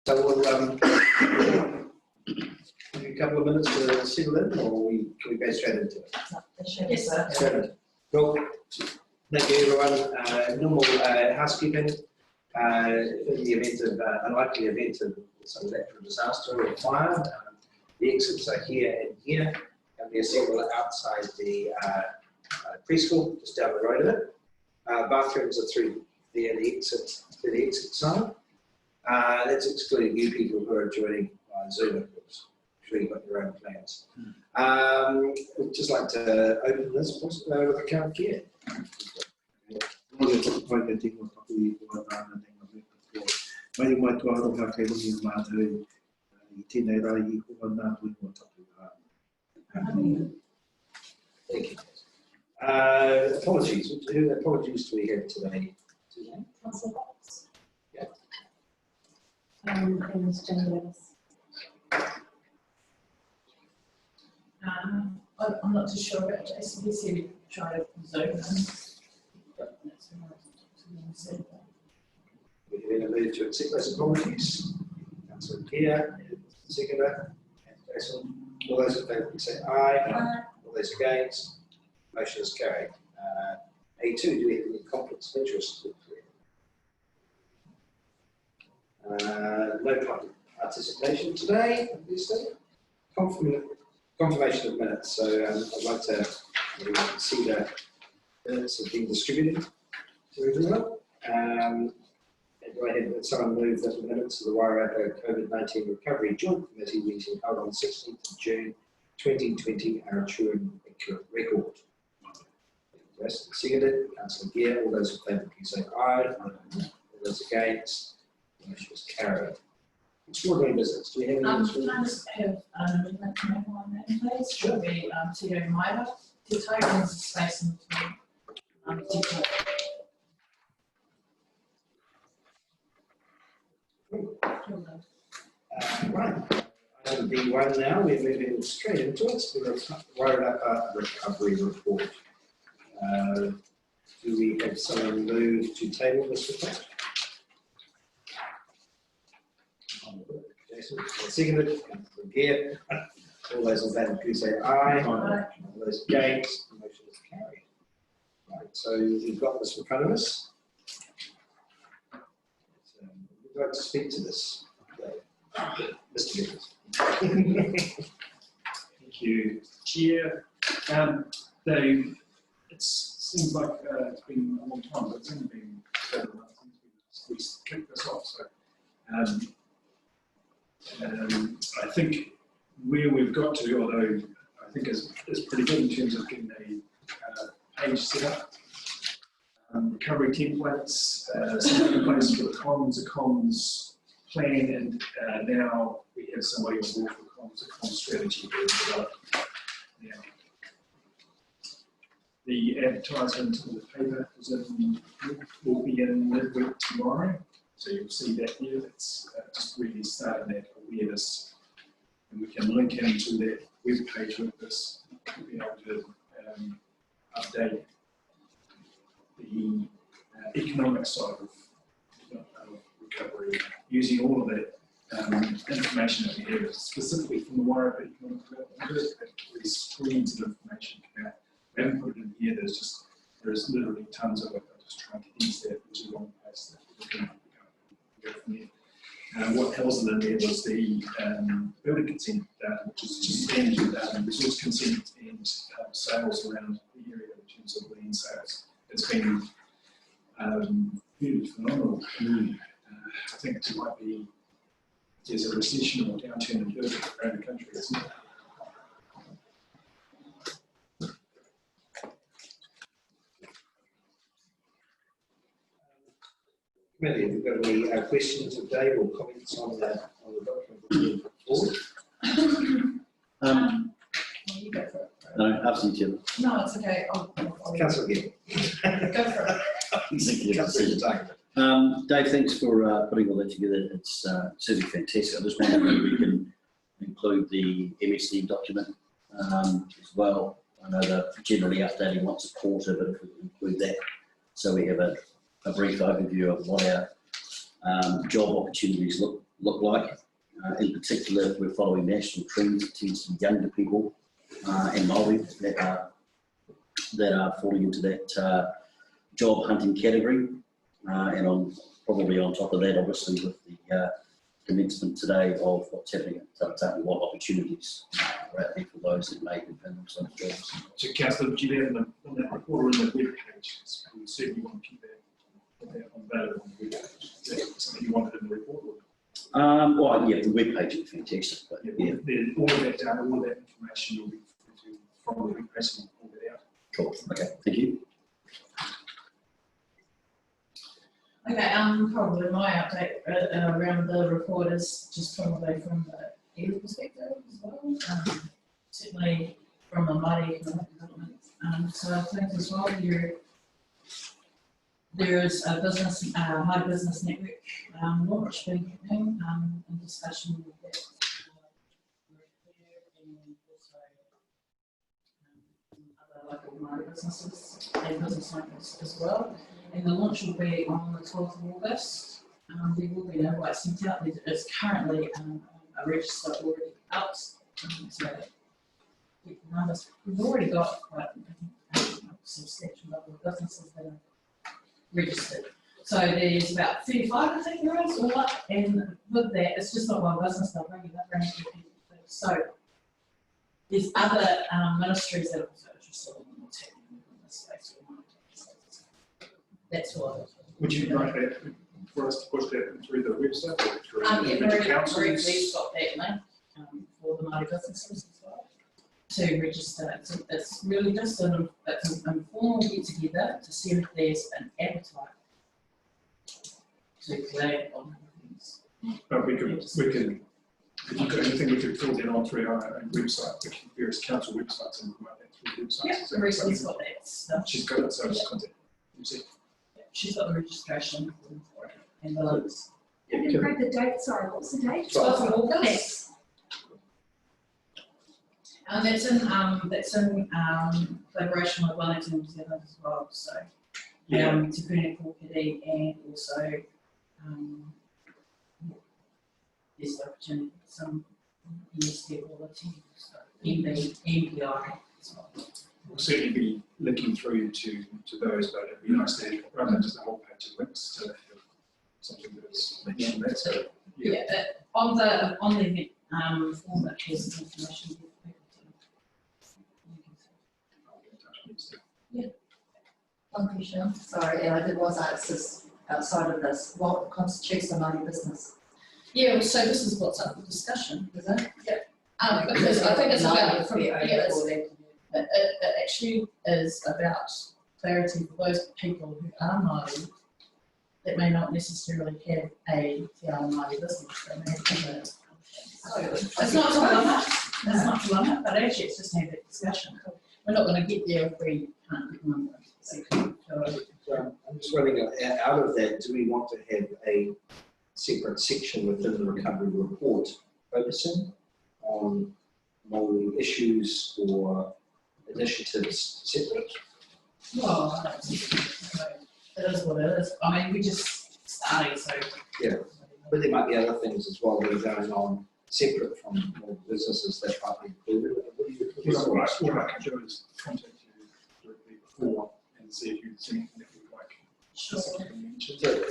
So we'll give you a couple of minutes to settle in, or can we go straight into it? Yes, sir. Straight into it. Cool. Thank you, everyone. Normal housekeeping. In the event of unlikely event of some natural disaster or fire, the exits are here and here, and they're assembled outside the preschool, just down the road of it. Bathrooms are through there, the exit side. That's excluding you people who are joining on Zoom, of course. I'm sure you've got your own plans. I'd just like to open this with a count here. Thank you. Apologies. Who apologies do we have today? Councillor Fox. Yeah. And Ms. Jane. I'm not too sure about Jason. He said he'd try to Zoom in. But that's what I said. We're going to move to accept those apologies. Councillor Kia, seconder, and Jason. All those in favour, please say aye. All those against. Motion is carried. A2, do we have any conflicts of interest? No participation today, obviously. Confirmation of minutes. So I'd like to see the minutes have been distributed to everyone. And do I have someone move that the minutes of the Wairarapa COVID-19 Recovery Joint Committee meeting held on 16th of June 2020 are a true and accurate record? Seconded. Councillor Gear. All those in favour, please say aye. All those against. The motion is carried. Extraordinary business. Do we have any? Can I just have a amendment to make one name, please? Sure. Should be Tito Maida. Tito owns the space in between. Tito. Right. Item B1 now. We're moving straight into it. We're going to Wairarapa recovery report. Do we have someone move to table this report? Jason, seconded. Gear. All those in favour, please say aye. All those against, the motion is carried. Right, so we've got this in front of us. Would you like to speak to this? Mr. Gibbons. Thank you, Chair. Dave, it seems like it's been a long time, but it's only been 7 months since we kicked this off. So I think where we've got to, although I think is pretty good in terms of getting a page set up, recovery templates, something in place for the comms plan, and now we have somebody on board for comms strategy being developed now. The advertisement in the paper will be in midweek tomorrow, so you'll see that here. That's just really starting that awareness, and we can link into that web page with this. We'll be able to update the economic side of recovery using all of that information that we have, specifically from the Wairarapa Economic Development. These screens of information come out. We haven't put it in here. There's literally tons of it. I'm just trying to ease that into one place that we can go from there. What else in there was the building consent data, which is just energy data, resource consent and sales around the area in terms of land sales. It's been really phenomenal. I think it might be, there's a recession or downturn in building around the country, isn't it? Committee, have you got any questions of Dave or comments on the document that's been put forward? You go for it. No, absolutely, Chair. No, it's okay. I'll Councillor Gill. go for it. Dave, thanks for putting all that together. It's certainly fantastic. I just wondered whether we can include the MSD document as well. I know they're generally updating once a quarter, but if we can include that, so we have a brief overview of what our job opportunities look look like. In particular, we're following national trends. It tends to be younger people and Māori that are falling into that job hunting category. And probably on top of that, obviously, with the commencement today of what's happening at Tautaki, what opportunities are out there for those that may have been those jobs. So, Councillor, do you have on that report or in the web page? We certainly want to keep that available on the web page. Is that something you wanted in the report? Or? Well, yeah, the web page is fantastic, but yeah. All of that data, all of that information you'll be from the web page and pull that out. Cool. Okay, thank you. Okay, probably my update around the report is just probably from the EU perspective as well. Certainly from a Māori economic development. So I think as well there is a business, Māori business network launch being happening in discussion with that. And also other local Māori businesses and business owners as well. And the launch will be on the 12th of August. There will be an invite sent out. There's currently a register already out. So people know this. We've already got quite a substantial number of businesses that are registered. So there's about 35, I think there is, all up. And with that, it's just not one business, they'll bring it up, bring people. So there's other ministries that are also interested in what's happening in this space. That's what. Would you like that for us to push that through the website or through Yeah, the councils? we've got that link for the Māori businesses as well to register. It's really just an informal get together to see if there's an appetite to collab on things. But we could, if you've got anything, we could fill that on through our own website, which various council websites, and promote that through websites. Yeah, Marissa's got that stuff. She's got it, so just contact. She's got the registration for it and the links. I didn't break the date, sorry, what's the date? 12th of August. And that's in collaboration with Wellington, New Zealand as well. So, Te Puna Kōkiri and also there's the opportunity for some ESD quality, so MPI as well. We'll certainly be linking through to those, but it'd be nice to have, rather than just a whole page of links, to have something that's mentioned there. So, Yeah, on the event form that has the information. One question, sorry, and I did was ask this outside of this, what constitutes a Māori business? Yeah, so this is what's up for discussion. Is it? Because I think it's about, it it actually is about clarity for those people who are Māori that may not necessarily have a Te Ao Māori business. They may have it's not to limit, it's not to limit, but actually it's just to have that discussion. We're not going to get there if we can't get one. So I'm just wondering, out of that, do we want to have a separate section within the recovery report focusing on Māori issues or initiatives separate? Well, it is what it is. I mean, we just started, so. Yeah, but there might be other things as well that are going on separate from the businesses that might be included. What I can do is contact you directly before and see if you've seen anything that you'd like. Sure. So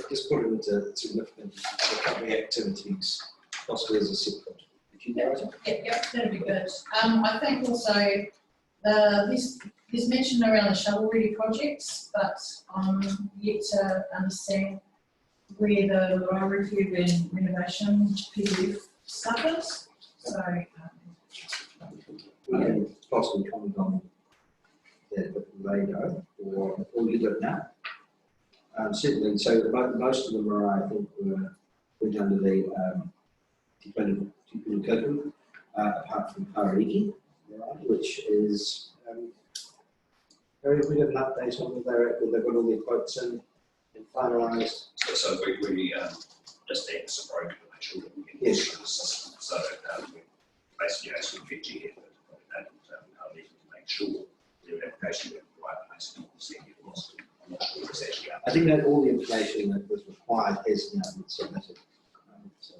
just put it into significant recovery activities, possibly as a separate. Yeah, that'd be good. I think also there's mention around the shovel-ready projects, but I'm yet to understand where the road review and renovation PDF stuff is. So we can possibly comment on that later, or you do it now. Certainly, so most of them are, I think, went under the Te Puna Kōkiri, apart from Pariki, which is, we got an update on whether they've got all their quotes in and finalised. So we just add this approach to make sure that we get Yes. the system. So we basically asking Fiji here and to make sure their application is in the right place and see if it was. I'm not sure it's actually out. I think that all the information that was required has now been submitted. So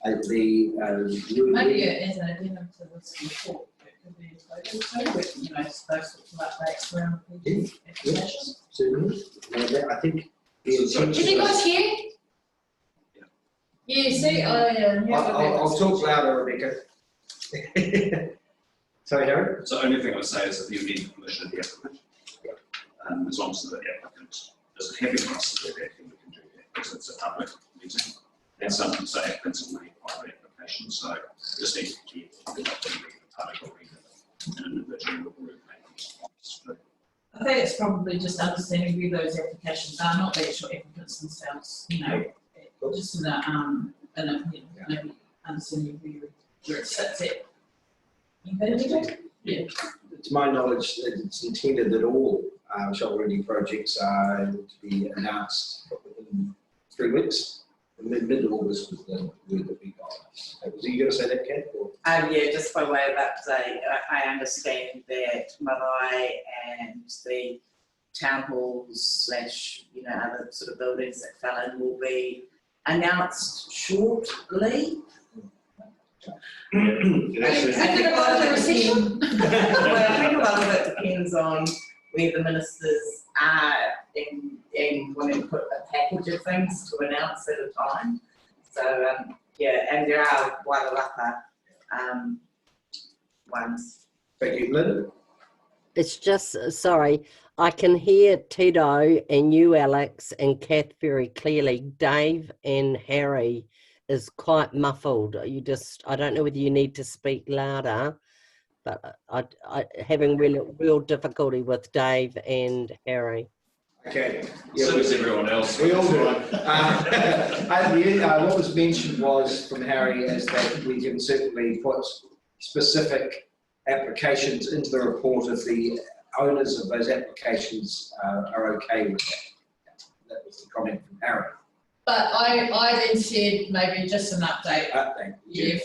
Maybe as an addendum to this report, it could be included too, with, you know, those sorts of updates around the application. Certainly. I think the So- Can you guys hear? Yeah, see, I'll talk louder, Rebecca. Sorry, Harry? So the only thing I would say is that you need the permission of the applicant. As long as the applicant is happy for us to do that, then we can do that, because it's a public meeting. And some can say applicants will require application, so just need to be clear that the public or either an individual or group may response. I think it's probably just understanding who those applications are, not the actual applicants themselves, you know, just in a maybe understanding where it sits at. Yeah. To my knowledge, it's intended that all shovel-ready projects are to be announced within 3 weeks. And mid-August was the word that we got. Was you going to say that, Kat? Or? Yeah, just by way of update, I understand that Marae and the town halls / other sort of buildings that fell in will be announced shortly. I think a lot of it depends on where the ministers are and wanting to put a package of things to announce at a time. So and there are Wairarapa ones. Thank you, Lynn. It's just, sorry, I can hear Tito and you, Alex, and Kath very clearly. Dave and Harry is quite muffled. I don't know whether you need to speak louder, but I having real difficulty with Dave and Harry. Okay. So is everyone else. We all do. What was mentioned was from Harry is that we can certainly put specific applications into the report if the owners of those applications are okay with that. That was the comment from Harry. but I then said maybe just an update.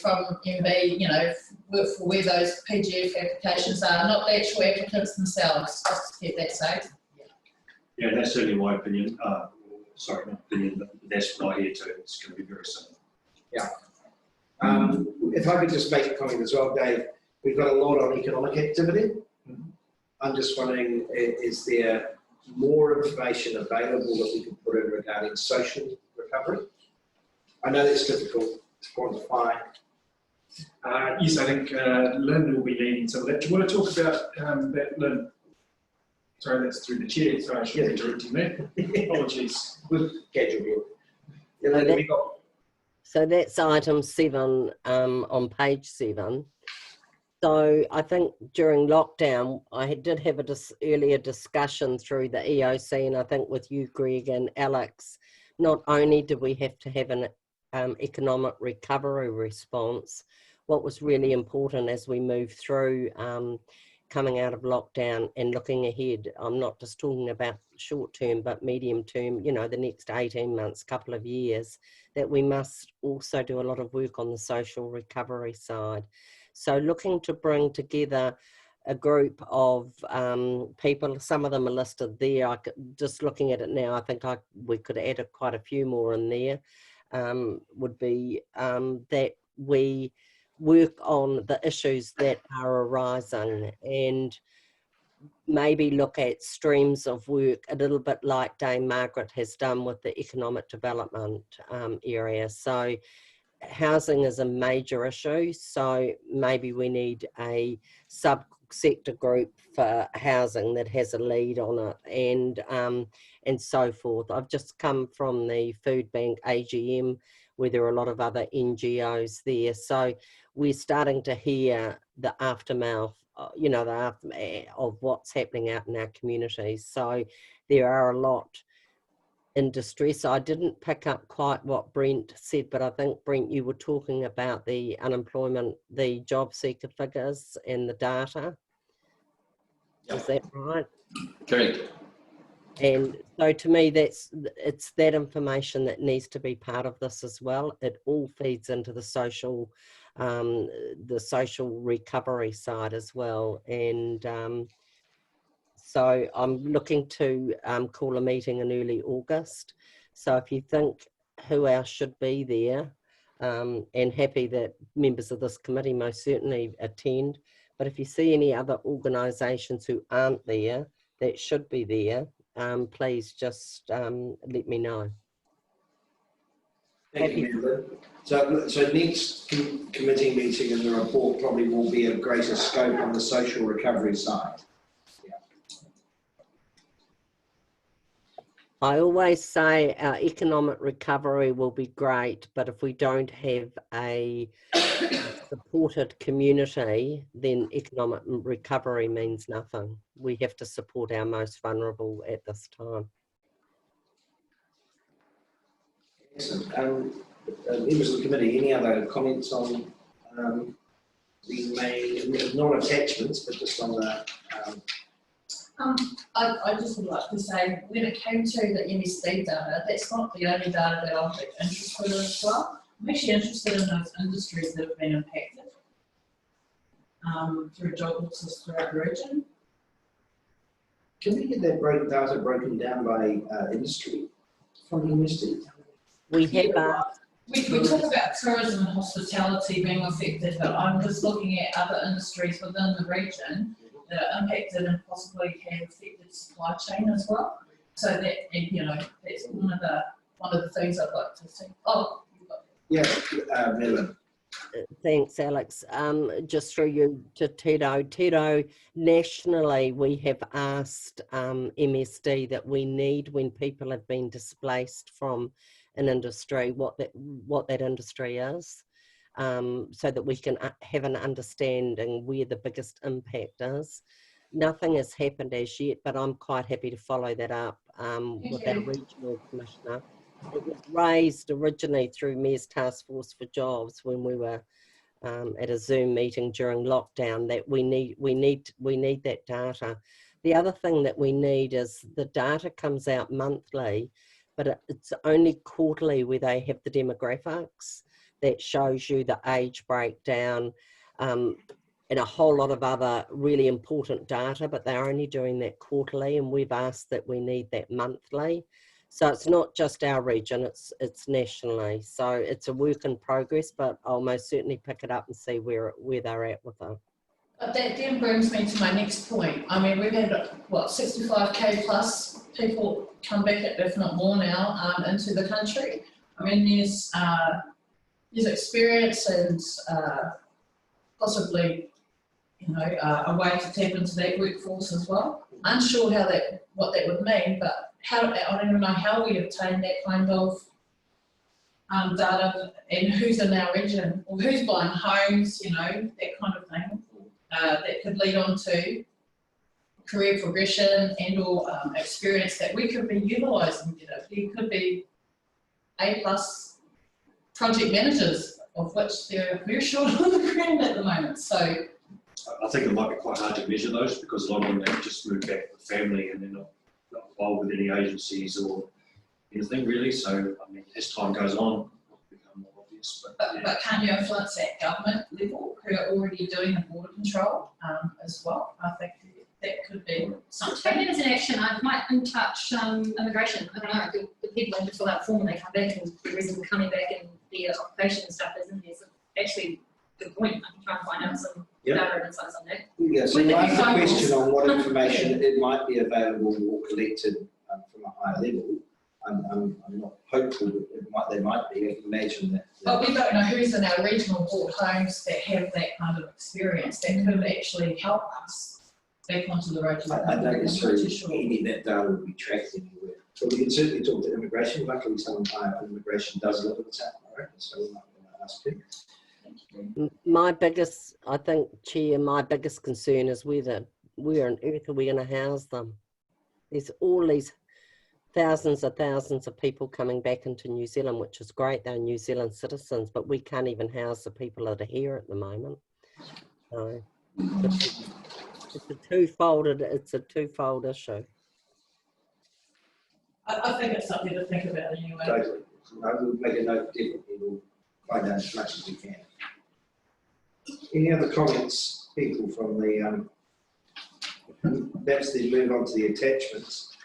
From MB, for where those PGF applications are, not the actual applicants themselves, just to get that safe. Yeah, that's certainly my opinion. Sorry, not opinion, but that's what I hear too. It's going to be very similar. Yeah. If I could just make a comment as well, Dave, we've got a lot on economic activity. I'm just wondering, is there more information available that we can put in regarding social recovery? I know it's difficult to quantify. Yes, I think Lynn will be leading some of that. Do you want to talk about that, Lynn? Sorry, that's through the chair, so I should be directing that. Apologies. Good schedule. Yeah, Lynn, we got. So that's item 7 on page 7. So I think during lockdown, I did have a earlier discussion through the EOC, and I think with you, Greg and Alex, not only did we have to have an economic recovery response, what was really important as we move through coming out of lockdown and looking ahead, I'm not just talking about short term, but medium term, the next 18 months, couple of years, that we must also do a lot of work on the social recovery side. So looking to bring together a group of people, some of them are listed there. Just looking at it now, I think we could add quite a few more in there, would be that we work on the issues that are arising and maybe look at streams of work a little bit like Dame Margaret has done with the economic development area. So housing is a major issue, so maybe we need a sub-sector group for housing that has a lead on it and so forth. I've just come from the Food Bank AGM where there are a lot of other NGOs there, so we're starting to hear the aftermath, the aftermath of what's happening out in our communities. So there are a lot in distress. I didn't pick up quite what Brent said, but I think, Brent, you were talking about the unemployment, the job seeker figures and the data. Is that right? Correct. And so to me, it's that information that needs to be part of this as well. It all feeds into the social recovery side as well. And so I'm looking to call a meeting in early August. So if you think who else should be there, and happy that members of this committee most certainly attend. But if you see any other organisations who aren't there, that should be there, please just let me know. Thank you, Madeline. So next committee meeting and the report probably will be a greater scope on the social recovery side. I always say our economic recovery will be great, but if we don't have a supported community, then economic recovery means nothing. We have to support our most vulnerable at this time. Excellent. Members of the committee, any other comments on the main, non-attachments, but just on the I just would like to say, when it came to the MSD data, that's not the only data that I'm interested in as well. I'm actually interested in those industries that have been impacted through job losses throughout the region. Can we get that data broken down by industry from MSD? We have We talk about tourism and hospitality being affected, but I'm just looking at other industries within the region that are impacted and possibly have affected supply chain as well. So that, you know, that's one of the things I'd like to see. Oh, yeah, Madeline. Thanks, Alex. Just through you to Tito. Tito, nationally, we have asked MSD that we need, when people have been displaced from an industry, what that industry is, so that we can have an understanding where the biggest impact is. Nothing has happened as yet, but I'm quite happy to follow that up with our regional commissioner. It was raised originally through Mayor's Task Force for Jobs when we were at a Zoom meeting during lockdown, that we need that data. The other thing that we need is the data comes out monthly, but it's only quarterly where they have the demographics that shows you the age breakdown and a whole lot of other really important data, but they're only doing that quarterly, and we've asked that we need that monthly. So it's not just our region, it's nationally. So it's a work in progress, but I'll most certainly pick it up and see where they're at with it. but that then brings me to my next point. I mean, we've had, what, 65k plus people come back, if not more now, into the country. I mean, there's experience and possibly, you know, a way to tap into that workforce as well. Unsure what that would mean, but I don't even know how we obtain that kind of data and who's in our region or who's buying homes, you know, that kind of thing. That could lead on to career progression and or experience that we could be utilising. You know, there could be A+ project managers, of which they're very short on the ground at the moment. So I think it might be quite hard to measure those, because a lot of them have just moved back with family and they're not involved with any agencies or anything really. So I mean, as time goes on, it'll become more obvious. But can't you influence at government level who are already doing the border control as well? I think that could be something. Take that as an action. I might touch immigration. I don't know, the people have to fill out a form and they come back, and the reason they're coming back and the occupation and stuff isn't there. So actually, good point. I can try and find out some data and insights on that. Yeah, so I have a question on what information it might be available or collected from a higher level. I'm not hopeful that they might be. I can imagine that. But we don't know who's in our regional bought homes that have that kind of experience that could actually help us back onto the road. I don't necessarily any of that data will be tracked anywhere. But we can certainly talk to immigration. Luckily, someone higher on immigration does live in the South America, so we might ask him. My biggest, I think, Chair, my biggest concern is where on earth are we going to house them? There's all these thousands of people coming back into New Zealand, which is great. They're New Zealand citizens, but we can't even house the people that are here at the moment. So it's a twofold issue. I think it's something to think about anyway. Totally. I will make a note, definitely. We'll find out as much as we can. Any other comments, people, from the, perhaps then move on to the attachments.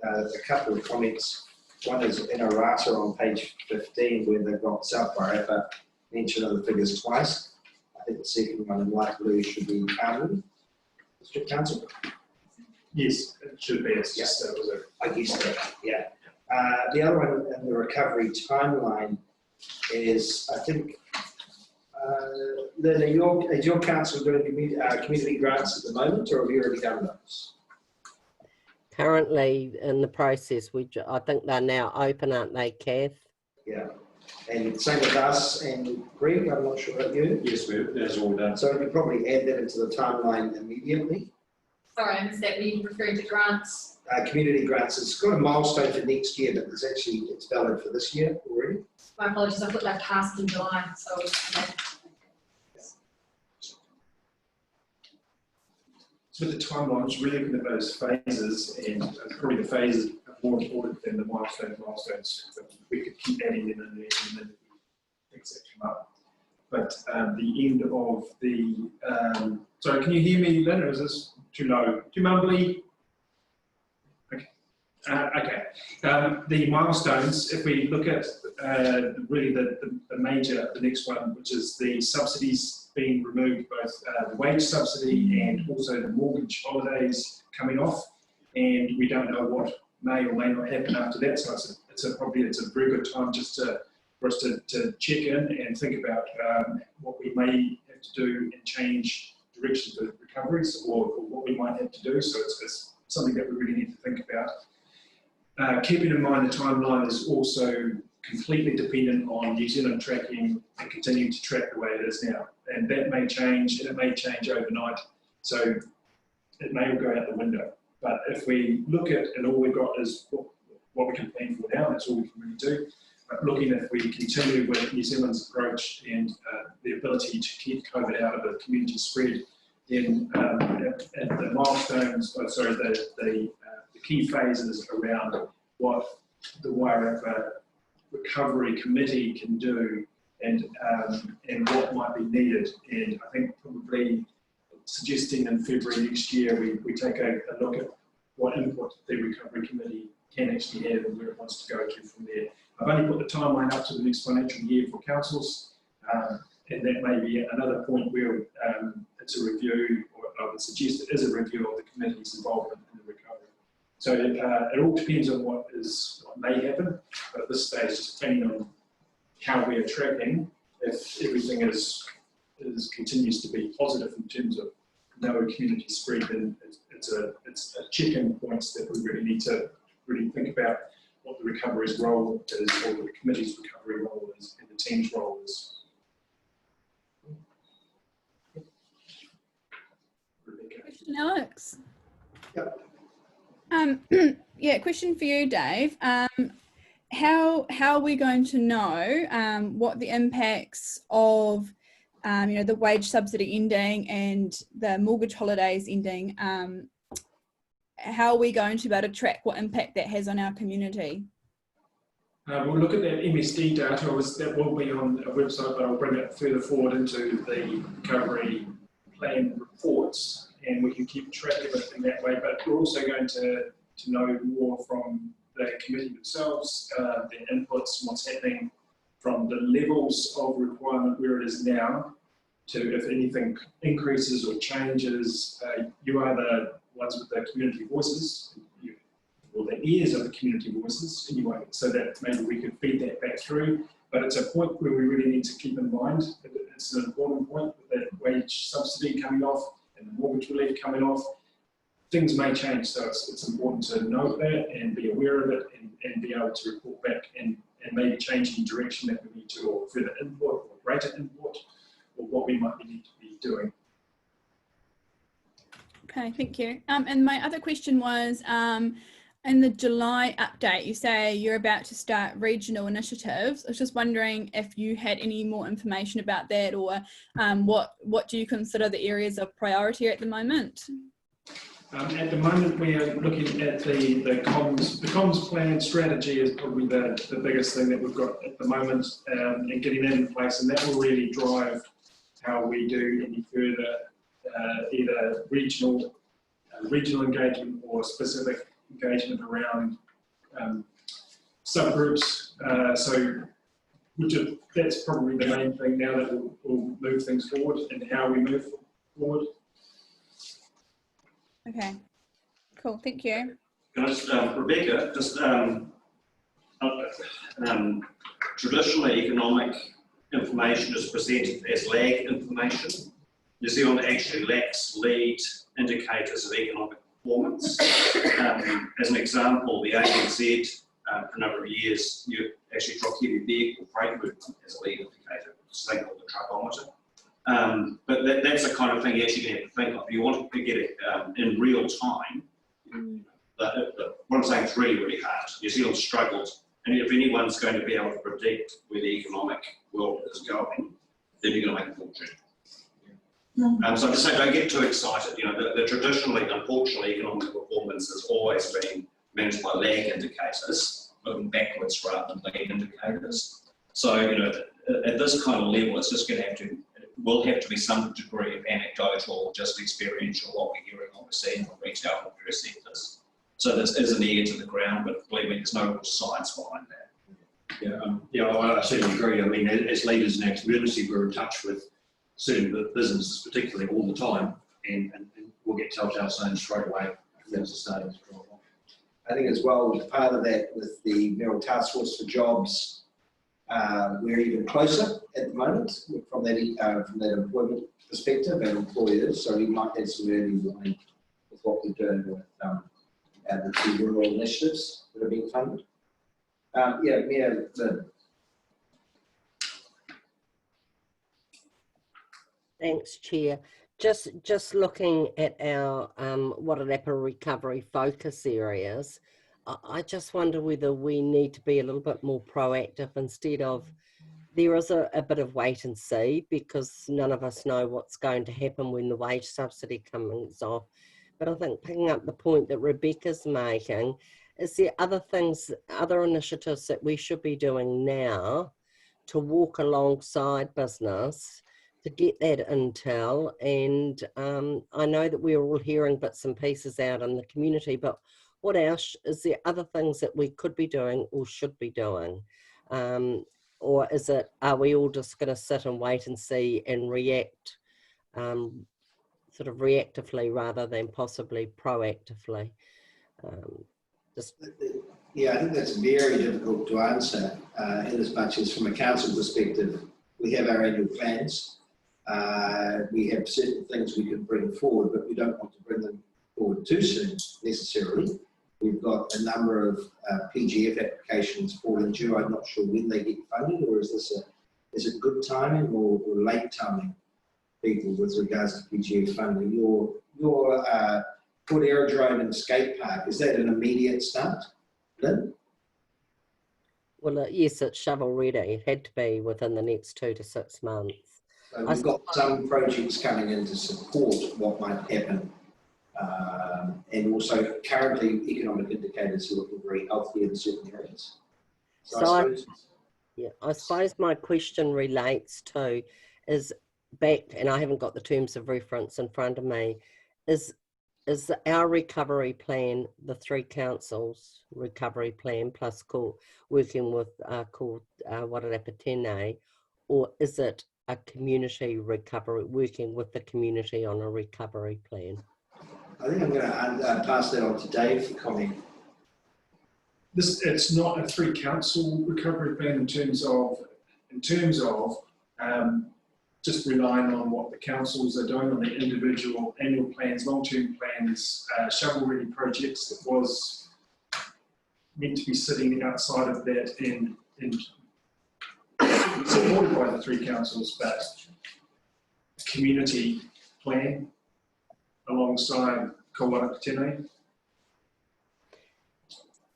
A couple of comments One is in errata on page 15 where they've got South Wairarapa mention of the figures twice. I think the second one in light blue should be Carmen, District Council. Yes, it should be. It's just, it was a. I guess that, yeah. The other one in the recovery timeline is, I think, Lynn, is your council doing community grants at the moment, or have you already done those? Currently in the process, I think they're now open, aren't they, Kath? Yeah. And same with us and Greg, I'm not sure about you. Yes, that's all done. So you probably add that into the timeline immediately. Sorry, I missed that. Were you referring to grants? Community grants, it's got a milestone for next year, but it's valid for this year already. My apologies, I thought they passed in July, so. So the timelines, really looking at those phases, and probably the phases are more important than the milestones. But we could keep adding them in there and then things that come up. But the end of the, sorry, can you hear me, Lynn, or is this too low? Too mumbly? Okay. Okay. The milestones, if we look at really the next one, which is the subsidies being removed, both the wage subsidy and also the mortgage holidays coming off, and we don't know what may or may not happen after that. So it's a very good time just for us to check in and think about what we may have to do and change direction for recoveries, or what we might have to do. So it's something that we really need to think about. Keeping in mind the timeline is also completely dependent on New Zealand tracking and continuing to track the way it is now. And that may change, and it may change overnight. So it may all go out the window. But if we look at, and all we've got is what we can plan for now, that's all we can really do. But looking if we continue with New Zealand's approach and the ability to keep COVID out of the community spread, then the milestones, the key phases around what the Wairarapa Recovery Committee can do and what might be needed. And I think probably suggesting in February next year we take a look at what input the Recovery Committee can actually have and where it wants to go to from there. I've only put the timeline up to the next financial year for councils, and that may be another point where it's a review, or I would suggest it is a review of the committee's involvement in the recovery. So it all depends on what may happen, but at this stage, just depending on how we are tracking, if everything continues to be positive in terms of no community spread, then it's a check-in points that we really need to really think about what the recovery's role is, or the committee's recovery role is, and the team's role is. Question, Alex. Yep. Yeah, question for you, Dave. How are we going to know what the impacts of the wage subsidy ending and the mortgage holidays ending? How are we going to be able to track what impact that has on our community? We'll look at that MSD data. That will be on a website, but I'll bring it further forward into the recovery plan reports, and we can keep track of it in that way. But we're also going to know more from the committee themselves, their inputs, what's happening from the levels of requirement where it is now to if anything increases or changes. You are the ones with the community voices, or the ears of the community voices anyway, so that maybe we could feed that back through. But it's a point where we really need to keep in mind that it's an important point with that wage subsidy coming off and the mortgage relief coming off. Things may change, so it's important to note that and be aware of it and be able to report back and maybe change in direction that we need to, or further input or greater input, or what we might need to be doing. Okay, thank you. And my other question was, in the July update, you say you're about to start regional initiatives. I was just wondering if you had any more information about that, or what do you consider the areas of priority at the moment? At the moment, we are looking at the comms plan strategy is probably the biggest thing that we've got at the moment, and getting that in place, and that will really drive how we do any further either regional engagement or specific engagement around subgroups. So that's probably the main thing now that will move things forward and how we move forward. Okay, cool, thank you. Can I just, Rebecca, just traditionally economic information is presented as lag information. New Zealand actually lacks lead indicators of economic performance. As an example, the ANZ for a number of years, you actually dropped heavy vehicle freight movement as a lead indicator, which is something called the truckometer. But that's the kind of thing you actually have to think of. You want to get it in real time. What I'm saying is really, really hard. New Zealand struggled, and if anyone's going to be able to predict where the economic world is going, then you're going to make a fortune. So I'm just saying, don't get too excited. You know, the traditionally, unfortunately, economic performance has always been managed by lag indicators, looking backwards rather than lead indicators. So, you know, at this kind of level, it's just going to have to, it will have to be some degree of anecdotal, just experiential, what we're hearing, what we're seeing from retail and various sectors. So this is an ear to the ground, but believe me, there's no real science behind that. Yeah, I certainly agree. I mean, as leaders in our community, we're in touch with certain businesses, particularly all the time, and we'll get telltale signs straight away if things are starting to drop off. I think as well, part of that with the Mayoral Task Force for Jobs, we're even closer at the moment from that employment perspective and employers. So we might have some early warning with what we're doing with the two rural initiatives that are being funded. Thanks, Chair. Just looking at our Wairarapa recovery focus areas, I just wonder whether we need to be a little bit more proactive instead of, there is a bit of wait and see because none of us know what's going to happen when the wage subsidy comes off. But I think picking up the point that Rebecca's making, is there other things, other initiatives that we should be doing now to walk alongside business to get that intel? And I know that we're all hearing bits and pieces out in the community, but what else, is there other things that we could be doing or should be doing? Or is it, are we all just going to sit and wait and see and react sort of reactively rather than possibly proactively? Yeah, I think that's very difficult to answer in as much as from a council perspective, we have our annual plans. We have certain things we can bring forward, but we don't want to bring them forward too soon necessarily. We've got a number of PGF applications falling due. I'm not sure when they get funded, or is it good timing or late timing, people, with regards to PGF funding? Your Port Aerodrome and skate park, is that an immediate start, Lynn? Well, yes, it's shovel ready. It had to be within the next 2 to 6 months. So we've got some projects coming in to support what might happen. And also currently economic indicators are looking very healthy in certain areas. I suppose my question relates to, is back, and I haven't got the terms of reference in front of me, is our recovery plan, the 3 councils recovery plan plus working with Wairarapa Tēnei, or is it a community recovery, working with the community on a recovery plan? I think I'm going to pass that on to Dave for comment. It's not a 3 council recovery plan in terms of just relying on what the councils are doing on the individual annual plans, long-term plans, shovel-ready projects that was meant to be sitting outside of that and supported by the 3 councils, but community plan alongside Wairarapa Tēnei.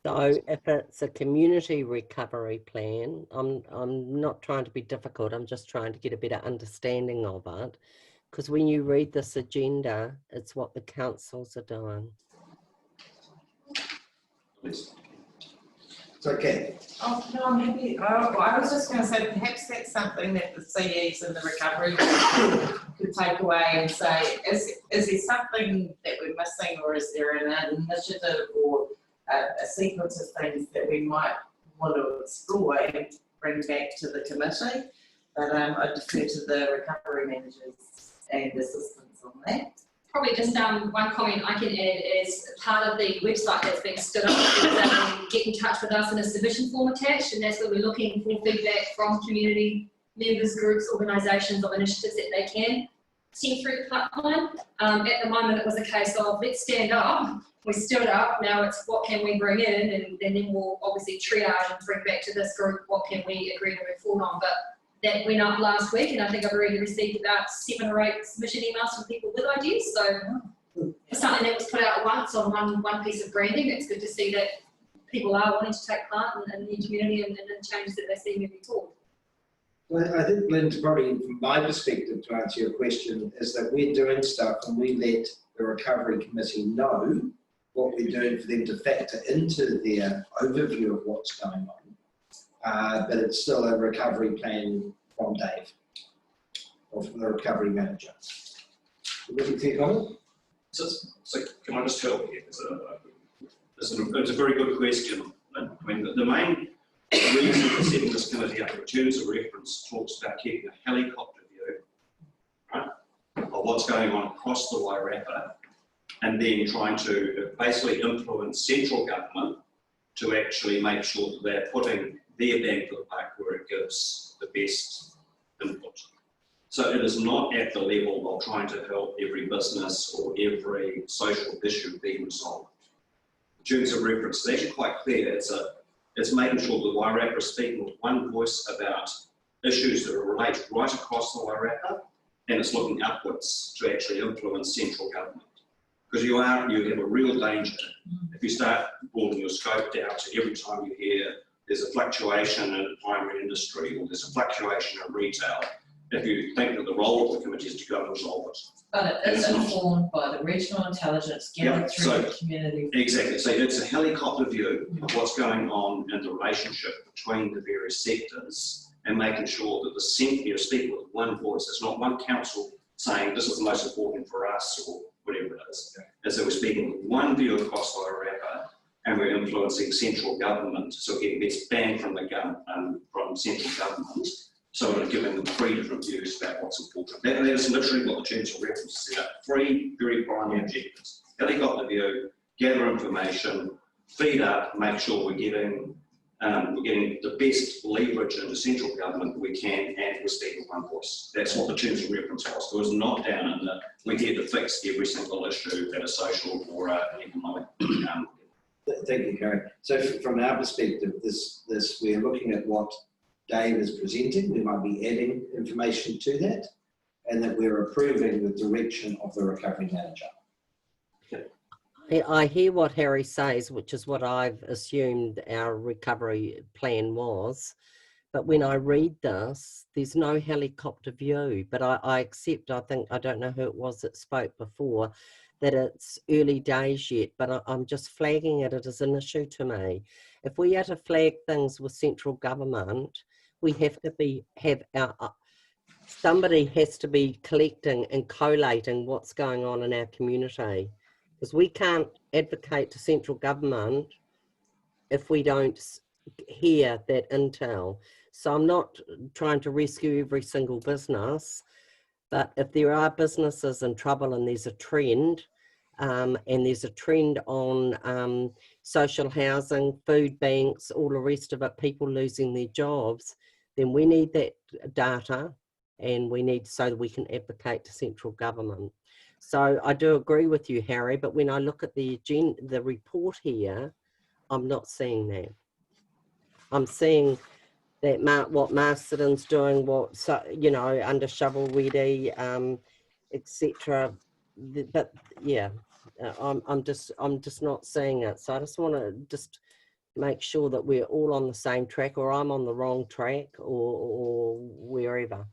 So if it's a community recovery plan, I'm not trying to be difficult, I'm just trying to get a better understanding of it. Because when you read this agenda, it's what the councils are doing. It's okay. Oh, no, I'm happy. I was just going to say, perhaps that's something that the CEs and the recovery could take away and say, is there something that we're missing, or is there an initiative or a sequence of things that we might want to explore and bring back to the committee. But I defer to the recovery managers and assistants on that. Probably just one comment I can add is part of the website that's being stood up is get in touch with us in a submission form attached, and that's where we're looking for feedback from community members, groups, organisations of initiatives that they can send through the pipeline. At the moment it was a case of let's stand up, we stood up, now it's what can we bring in, and then we'll obviously triage and bring back to this group what can we agree to move forward on. But that went up last week, and I think I've already received about 7 or 8 submission emails from people with ideas. So for something that was put out once on one piece of branding, it's good to see that people are wanting to take part in the community and the changes that they see moving forward. Well, I think, Lynn, probably from my perspective to answer your question is that we're doing stuff and we let the recovery committee know what we're doing for them to factor into their overview of what's going on. But it's still a recovery plan from Dave, or from the recovery manager. Looking for your comment? So can I just help here? It's a very good question. I mean, the main reason for setting this committee up, in terms of reference, talks about keeping a helicopter view, right, of what's going on across the Wairarapa, and then trying to basically influence central government to actually make sure that they're putting their bang for the buck where it gives the best input. So it is not at the level of trying to help every business or every social issue be resolved. In terms of reference, it's actually quite clear. It's making sure the Wairarapa is speaking with one voice about issues that are related right across the Wairarapa, and it's looking upwards to actually influence central government. Because you have a real danger if you start broadening your scope down to every time you hear there's a fluctuation in the primary industry or there's a fluctuation in retail, if you think that the role of the committee is to go and resolve it. But it is informed by the regional intelligence gathered through the community. Exactly. So it's a helicopter view of what's going on in the relationship between the various sectors and making sure that the centre speak with one voice. It's not one council saying this is the most important for us or whatever it is. As that we're speaking with one view across the Wairarapa, and we're influencing central government, so getting best bang from from central government. So we're giving them 3 different views about what's important. That is literally what the terms of reference set up. 3 very primary objectives. Helicopter view, gather information, feed up, make sure we're getting the best leverage into central government that we can, and we're speaking with one voice. That's what the terms of reference was. It was not down in the, we're here to fix every single issue at a social or an economic Thank you, Gary. So from our perspective, we're looking at what Dave is presenting. We might be adding information to that, and that we're approving the direction of the recovery manager. I hear what Harry says, which is what I've assumed our recovery plan was. But when I read this, there's no helicopter view. But I accept, I don't know who it was that spoke before, that it's early days yet, but I'm just flagging it as an issue to me. If we are to flag things with central government, we have to somebody has to be collecting and collating what's going on in our community. Because we can't advocate to central government if we don't hear that intel. So I'm not trying to rescue every single business, but if there are businesses in trouble and there's a trend, and there's a trend on social housing, food banks, all the rest of it, people losing their jobs, then we need that data, and we need so that we can advocate to central government. So I do agree with you, Harry, but when I look at the report here, I'm not seeing that. I'm seeing that what Masterton's doing, under shovel ready, etc. But yeah, I'm just not seeing it. So I just want to just make sure that we're all on the same track, or I'm on the wrong track, or wherever.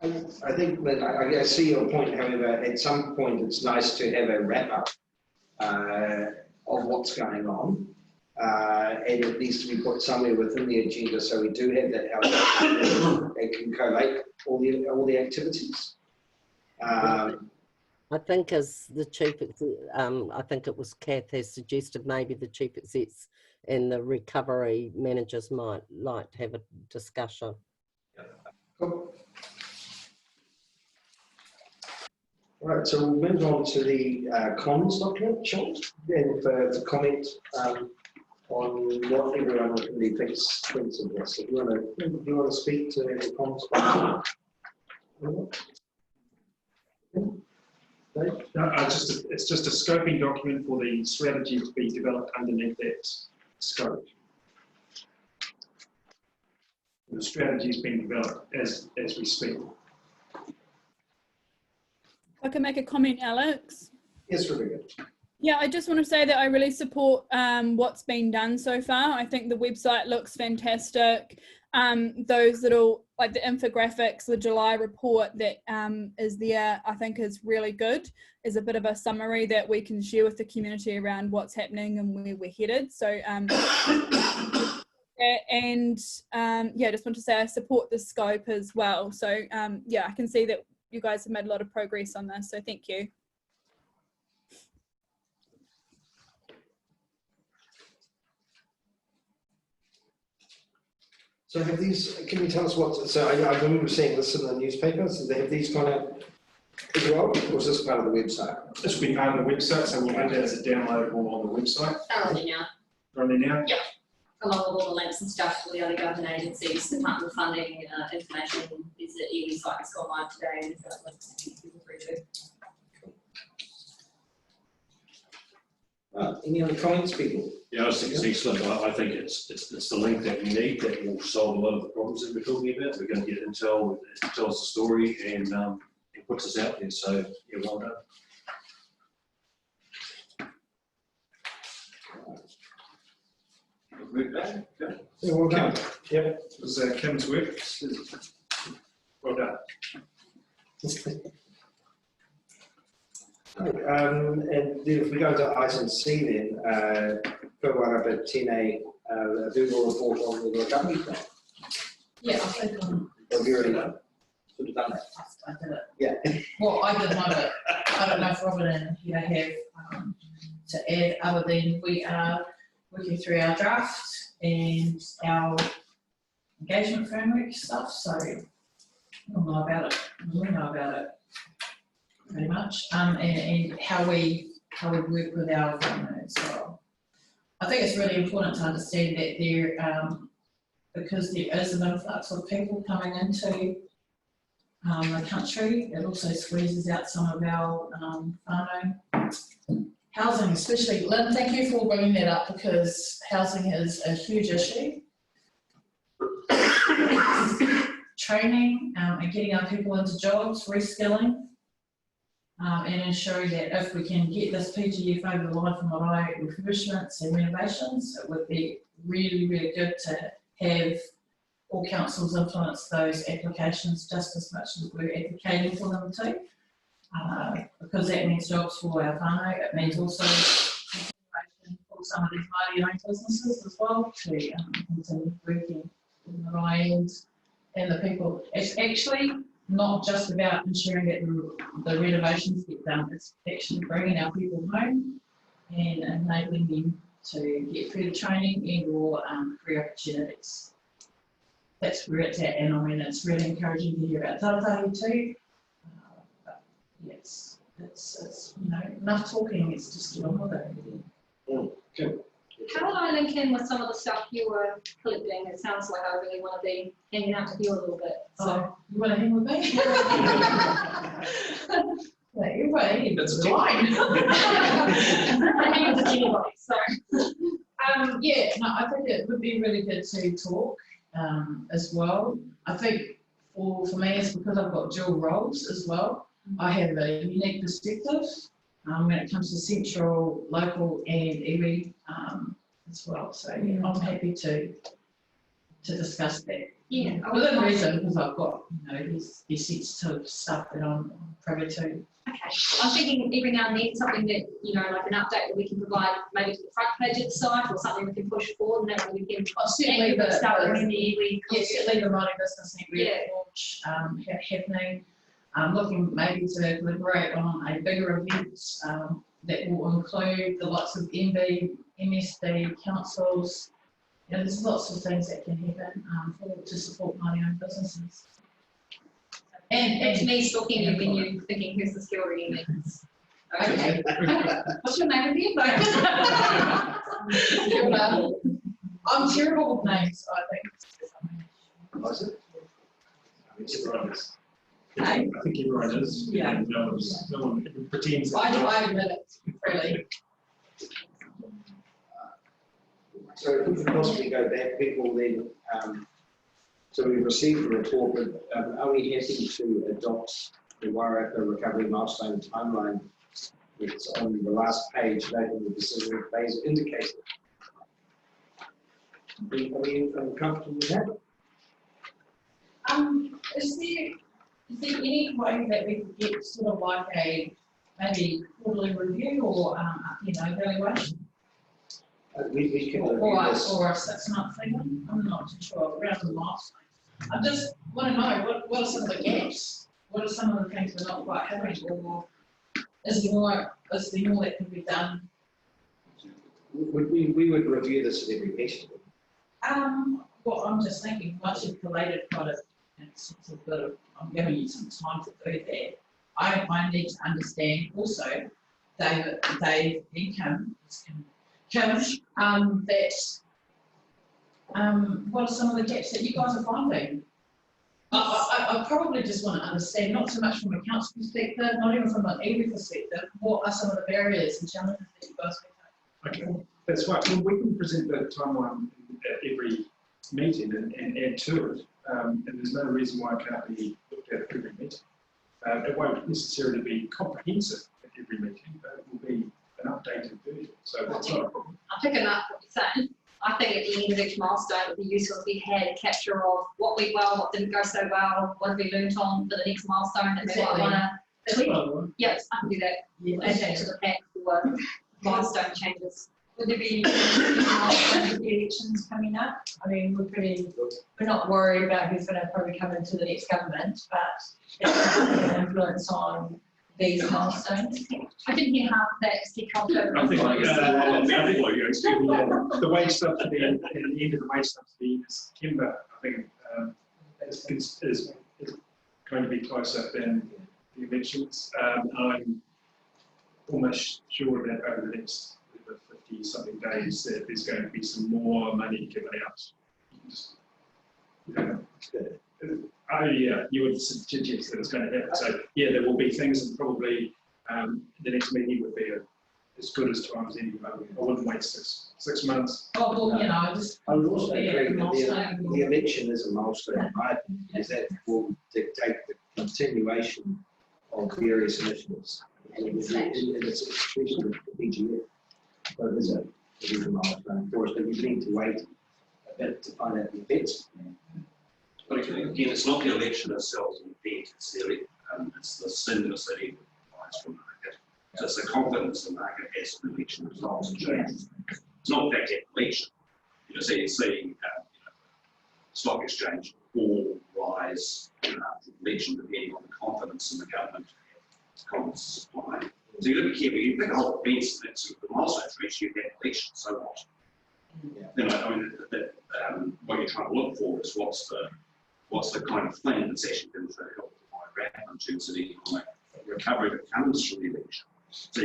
I think that I see your point. However, at some point it's nice to have a wrap up of what's going on, and it needs to be put somewhere within the agenda, so we do have that out and can collate all the activities. I think as the chief, I think it was Kath has suggested maybe the chief exec's and the recovery managers might like to have a discussion. Cool. Right, so we'll move on to the comms document, Sean, and for comment on what everyone really thinks of this. Do you want to speak to the comms document? No, it's just a scoping document for the strategy to be developed underneath that scope. The strategy is being developed as we speak. I can make a comment, Alex. Yes, really good. Yeah, I just want to say that I really support what's been done so far. I think the website looks fantastic. Those little, like the infographics, the July report that is there, I think is really good. Is a bit of a summary that we can share with the community around what's happening and where we're headed. So, yeah, just want to say I support the scope as well. So, yeah, I can see that you guys have made a lot of progress on this. So thank you. So have these, can you tell us what, so I remember seeing this in the newspapers, so have these gone out as well, or is this part of the website? This will be part of the website, so we'll have that as a downloadable on the website. Currently now, Running now? along with all the links and stuff for the other government agencies, department funding information is the EE site that's gone live today, and it's got links to people through to. Any other comments, people? Yeah, I think it's excellent. I think it's the link that we need that will solve a lot of the problems that we're talking about. We're going to get intel, it tells the story and it puts us out there. So, yeah, well done. Okay. Yeah, well done. Yep. It was Kim's work. Well done. And if we go to item C then, Wairarapa 10A, Google report on the recovery plan. Yeah, I think Have you already done? Should have done that. I did it. Yeah. Well, I did not. I don't know if Robin and Peter have to add other than we are working through our draft and our engagement framework stuff. So we'll know about it. We know about it pretty much, and how we work with our family as well. I think it's really important to understand that there, because there is an influx of people coming into the country, it also squeezes out some of our whānau housing, especially. Lynn, thank you for bringing that up because housing is a huge issue. Training and getting our people into jobs, reskilling, and ensuring that if we can get this PGF over the line from marae refurbishments and renovations, it would be really, really good to have all councils influence those applications just as much as we're advocating for them too, because that means jobs for our whānau. It means also for some of these mighty-owned businesses as well to continue working in the right end. And the people, it's actually not just about ensuring that the renovations get done, it's actually bringing our people home and enabling them to get further training and or career opportunities. That's where it's at, and I mean, it's really encouraging to hear about taratari too. But yes, it's you know, enough talking, it's just get on with it. Good. How would I link in with some of the stuff you were collecting? It sounds like I really want to be hanging out with you a little bit. So, you want to hang with me? Yeah, everybody, That's line. I'm hanging with anybody, so. Yeah, no, I think it would be really good to talk as well. I think for me, it's because I've got dual roles as well. I have a unique perspective when it comes to central, local and iwi as well. So yeah, I'm happy to discuss that. Yeah. Within reason, because I've got, you know, these sensitive stuff that I'm privy to. Okay. I'm thinking every now and then something that, you know, like an update that we can provide maybe to the front page of the site or something we can push forward and that we can Certainly start bringing the iwi. Yes, certainly the mining business network launch happening. Looking maybe to collaborate on a bigger event that will include the likes of MB MSD, councils. You know, there's lots of things that can happen to support mining-owned businesses. And It's me stalking you when you're thinking who's the skill reading meetings. okay. What's your name again? I'm terrible with names, I think. Was it? I think everyone is. Hey? I think everyone is. Yeah. And no one pretends. that they're not. I admit it, really. So if we can possibly go back, people then, so we received the report, but are we happy to adopt the Wairarapa recovery milestone timeline that's on the last page, noting the decision phase indicated? Are we comfortable with that? Is there any way that we could get sort of like a maybe quarterly review or evaluation? We can Or review this. a 6-month thing? I'm not too sure around the milestone. I just want to know what are some of the gaps? What are some of the things we're not quite having, or is there more that can be done? We would review this at every meeting. Well, I'm just thinking, once you've collated quite a sense of bit of, I'm giving you some time to do that. I need to understand also, Dave and Kim, what are some of the gaps that you guys are finding? I probably just want to understand, not so much from a council perspective, not even from an EWI perspective, what are some of the barriers and challenges that you guys face? Okay, that's right. Well, we can present the timeline at every meeting and add to it, and there's no reason why it can't be looked at every meeting. It won't necessarily be comprehensive at every meeting, but it will be an updated version, so that's not a problem. I'm picking up what you're saying. I think at the end of each milestone it would be useful if we had a capture of what went well, what didn't go so well, what have we learned on for the next milestone that we might want to. Yes, I can do that. Add that to the pack for milestone changes. Would there be milestones with the elections coming up? I mean, we're not worried about who's going to probably come into the next government, but it's going to have an influence on these milestones. I didn't hear half of that because he can't over. I think the wage subsidy and the end of the wage subsidy is September. I think is going to be closer than the elections. I'm almost sure that over the next 50-something days that there's going to be some more money given out. You would suggest that it's going to happen. So yeah, there will be things, and probably the next meeting would be as good as time as any. I wouldn't wait six months. Oh, well, I would also agree that the election is a milestone, right? Because that will dictate the continuation of various initiatives. And it's especially the BGF. But it is a milestone for us, but we need to wait a bit to find out the effects. But again, it's not the election itself an event, it's the stimulus that it provides for market. So it's the confidence the market has in election results and changes. It's not that election. See, stock exchange all rise election depending on the confidence in the government and supply. So you look carefully, you pick a whole events and that's the milestones reach, you have election, so what? Yeah. What you're trying to look for is what's the kind of thing that's actually going to help the Wairarapa in terms of the economic recovery that comes from the election. So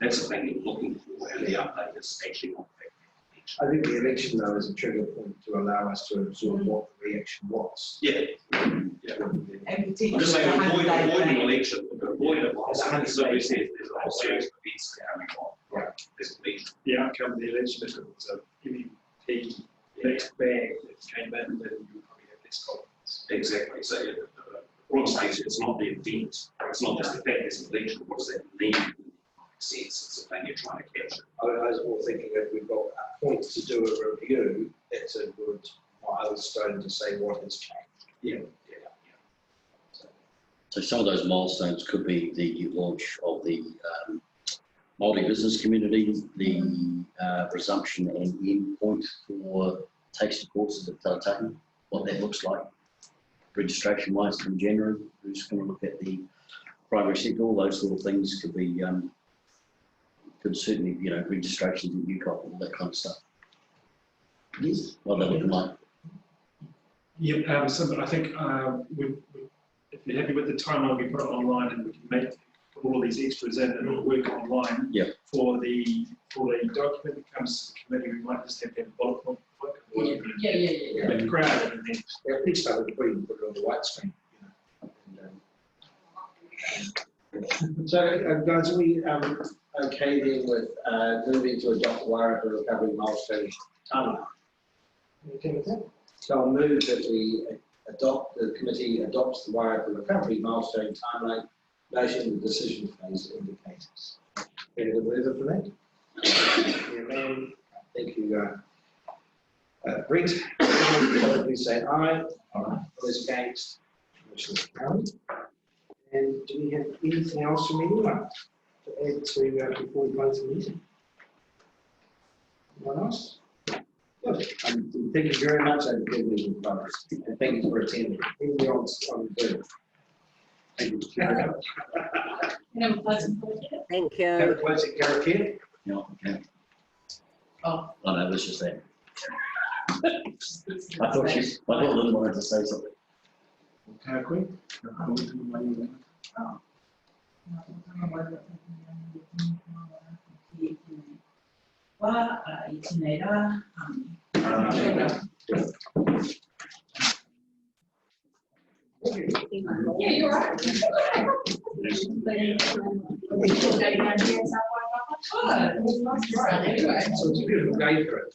that's the thing you're looking for, and the update is actually not that election. I think the election though is a trigger point to allow us to absorb what the reaction was. Yeah. And I'm just saying, avoiding an election, avoiding a milestone, so we said there's a whole series of events that are coming on. Right. There's election. The outcome of the election, if it was a MEP mixed bag that came in, then you would probably have less confidence. Exactly. So what I'm saying is it's not the event, it's not just the fact there's an election, what does that mean in economic sense? It's the thing you're trying to capture. I was more thinking that we've got a point to do a review, that's a good milestone to say what has changed. Yeah. So some of those milestones could be the launch of the multi-business community, the resumption and end point for tasting courses at Tautaki, what that looks like, registration-wise from January, who's going to look at the primary sector, all those sort of things could be could certainly, you know, registrations in UCOP, all that kind of stuff. Yes. What they're looking like. Yeah, so I think if you're happy with the timeline, we put it online and we can make all of these extras in and it'll work online. Yeah. For the document that comes to the committee, we might just have to have a bullet point. Yeah. Bit crowded and then Yeah, please start with the point and put it on the white screen. So, guys, are we okay then with moving to adopt the Wairarapa recovery milestone timeline? Okay with that? So I'll move that we the committee adopts the Wairarapa recovery milestone timeline, noting the decision phase indicators. Any good mover for that? Yeah, ma'am. Thank you, Brent. Please say aye. Aye. Those against? Motion is carried. And do we have anything else from anyone to add to before we close the meeting? Anyone else? Good. Thank you very much, and good meeting, folks. And thank you for attending. Anyone else on Zoom? Thank you. Thank Have a you. closing character. Yeah, okay. Oh. Oh, no, it was just that. I thought Lynn wanted to say something. Okay, Queen. Wa i tēnei rā, Yeah, you're right. Oh, anyway. So it's a beautiful day for it.